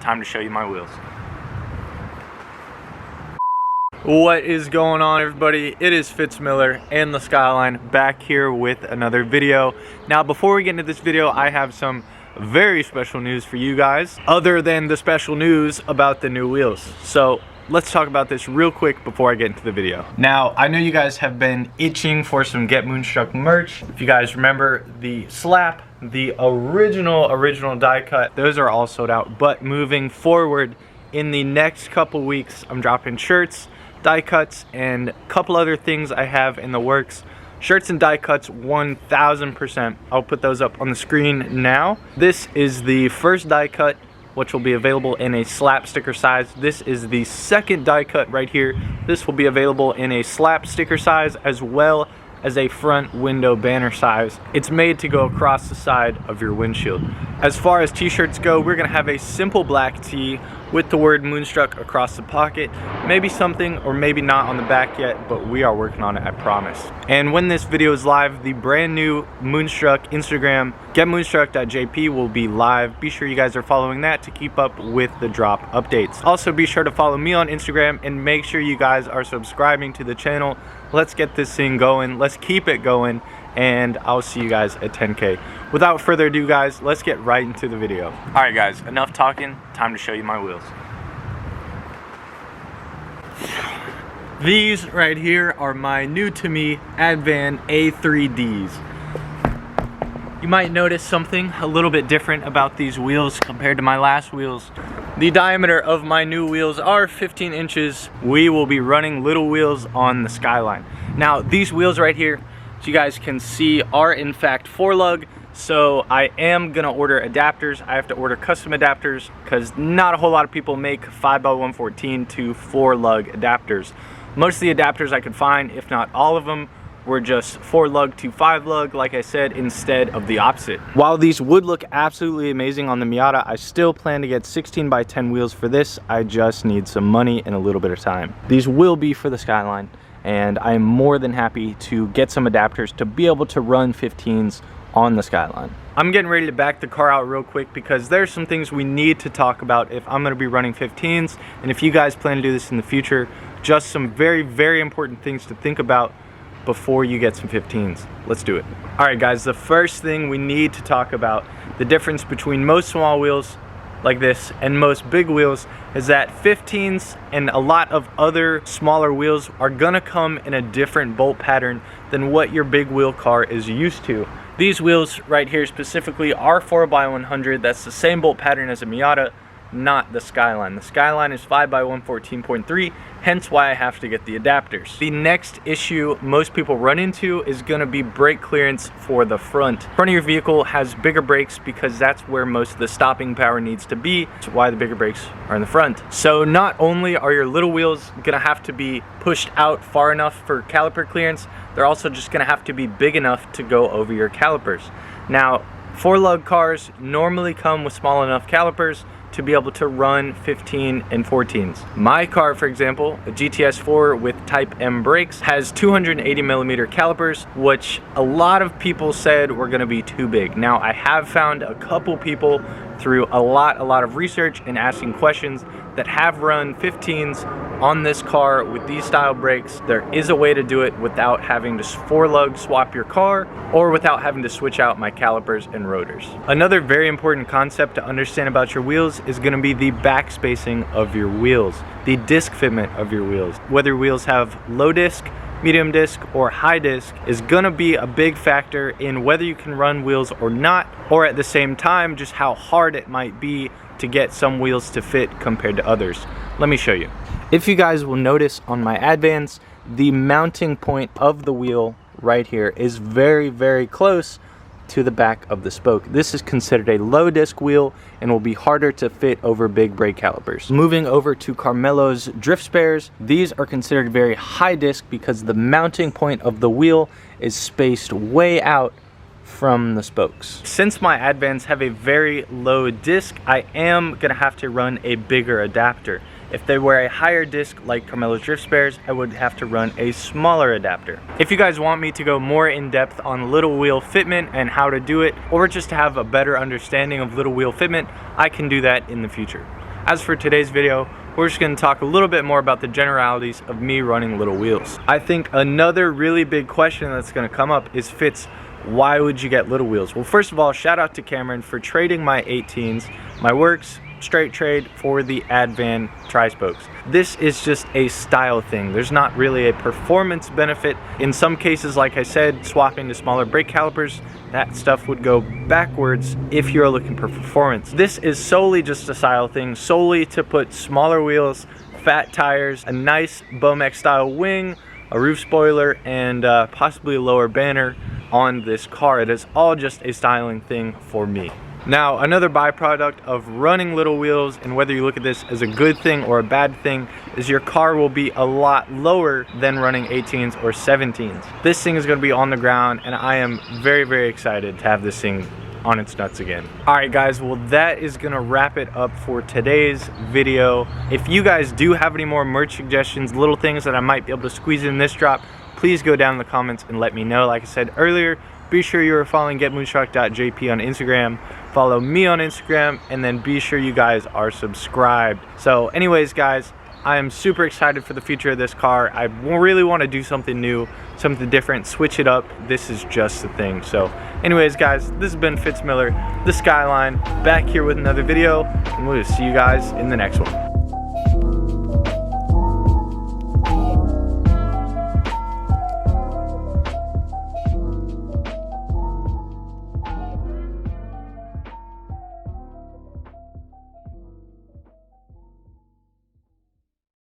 time to show you my wheels. What is going on, everybody? It is Fitz Miller and the Skyline back here with another video. Now, before we get into this video, I have some very special news for you guys, other than the special news about the new wheels. So let's talk about this real quick before I get into the video. Now, I know you guys have been itching for some Get Moonstruck merch. If you guys remember the slap, the original die cut, those are all sold out. But moving forward, in the next couple weeks, I'm dropping shirts, die cuts, and a couple other things I have in the works. Shirts and die cuts 1000%. I'll put those up on the screen now. This is the first die cut, which will be available in a slap sticker size. This is the second die cut right here. This will be available in a slap sticker size as well as a front window banner size. It's made to go across the side of your windshield. As far as t-shirts go, we're gonna have a simple black tee with the word Moonstruck across the pocket. Maybe something or maybe not on the back yet, but we are working on it, I promise. And when this video is live, the brand new Moonstruck Instagram, getmoonstruck.jp, will be live. Be sure you guys are following that to keep up with the drop updates. Also, be sure to follow me on Instagram and make sure you guys are subscribing to the channel. Let's get this thing going. Let's keep it going, and I'll see you guys at 10K. Without further ado, guys, let's get right into the video. All right, guys, enough talking. Time to show you my wheels. These right here are my new to me Advan A3Ds. You might notice something a little bit different about these wheels compared to my last wheels. The diameter of my new wheels are 15 inches. We will be running little wheels on the Skyline. Now, these wheels right here, as you guys can see, are in fact 4-lug. So I am gonna order adapters. I have to order custom adapters because not a whole lot of people make 5x114 to 4-lug adapters. Most of the adapters I could find, if not all of them, were just 4-lug to 5-lug, like I said, instead of the opposite. While these would look absolutely amazing on the Miata, I still plan to get 16x10 wheels for this. I just need some money and a little bit of time. These will be for the Skyline, and I am more than happy to get some adapters to be able to run 15s on the Skyline. I'm getting ready to back the car out real quick because there's some things we need to talk about if I'm gonna be running 15s, and if you guys plan to do this in the future, just some very important things to think about before you get some 15s. Let's do it. All right, guys, the first thing we need to talk about, the difference between most small wheels like this and most big wheels, is that 15s and a lot of other smaller wheels are gonna come in a different bolt pattern than what your big wheel car is used to. These wheels right here specifically are 4x100. That's the same bolt pattern as a Miata, not the Skyline. The Skyline is 5x114.3, hence why I have to get the adapters. The next issue most people run into is gonna be brake clearance for the front. Front of your vehicle has bigger brakes because that's where most of the stopping power needs to be. That's why the bigger brakes are in the front. So not only are your little wheels gonna have to be pushed out far enough for caliper clearance, they're also just gonna have to be big enough to go over your calipers. Now, 4-lug cars normally come with small enough calipers to be able to run 15 and 14s. My car, for example, a GTS 4 with Type M brakes, has 280mm calipers, which a lot of people said were gonna be too big. Now, I have found a couple people through a lot of research and asking questions that have run 15s on this car with these style brakes. There is a way to do it without having to 4-lug swap your car or without having to switch out my calipers and rotors. Another very important concept to understand about your wheels is going to be the backspacing of your wheels, the disc fitment of your wheels. Whether your wheels have low disc, medium disc, or high disc is gonna be a big factor in whether you can run wheels or not, or at the same time, just how hard it might be to get some wheels to fit compared to others. Let me show you. If you guys will notice on my Advans, the mounting point of the wheel right here is very close to the back of the spoke. This is considered a low disc wheel and will be harder to fit over big brake calipers. Moving over to Carmelo's drift spares, these are considered very high disc because the mounting point of the wheel is spaced way out from the spokes. Since my Advans have a very low disc, I am gonna have to run a bigger adapter. If they were a higher disc like Carmelo's drift spares, I would have to run a smaller adapter. If you guys want me to go more in depth on little wheel fitment and how to do it, or just to have a better understanding of little wheel fitment, I can do that in the future. as for today's video, we're just going to talk a little bit more about the generalities of me running little wheels. I think another really big question that's going to come up is, Fitz, why would you get little wheels? Well, first of all, shout out to Cameron for trading my 18s, my Works straight trade, for the Advan tri-spokes. This is just a style thing. There's not really a performance benefit. In some cases, like I said, swapping to smaller brake calipers, that stuff would go backwards if you're looking for performance. This is solely just a style thing, solely to put smaller wheels, fat tires, a nice Bomex style wing, a roof spoiler, and possibly a lower banner on this car. It is all just a styling thing for me. Now, another byproduct of running little wheels, and whether you look at this as a good thing or a bad thing, is your car will be a lot lower than running 18s or 17s. This thing is going to be on the ground, and I am very, very excited to have this thing on its nuts again. Alright guys, well that is gonna wrap it up for today's video. If you guys do have any more merch suggestions, little things that I might be able to squeeze in this drop, please go down in the comments and let me know. Like I said earlier, be sure you are following getmoonstruck.jp on Instagram, follow me on Instagram, and then be sure you guys are subscribed. So anyways guys, I am super excited for the future of this car. I really want to do something new, something different, switch it up. This is just the thing. So anyways guys, this has been Fitz Miller, the Skyline, back here with another video, and we'll see you guys in the next one.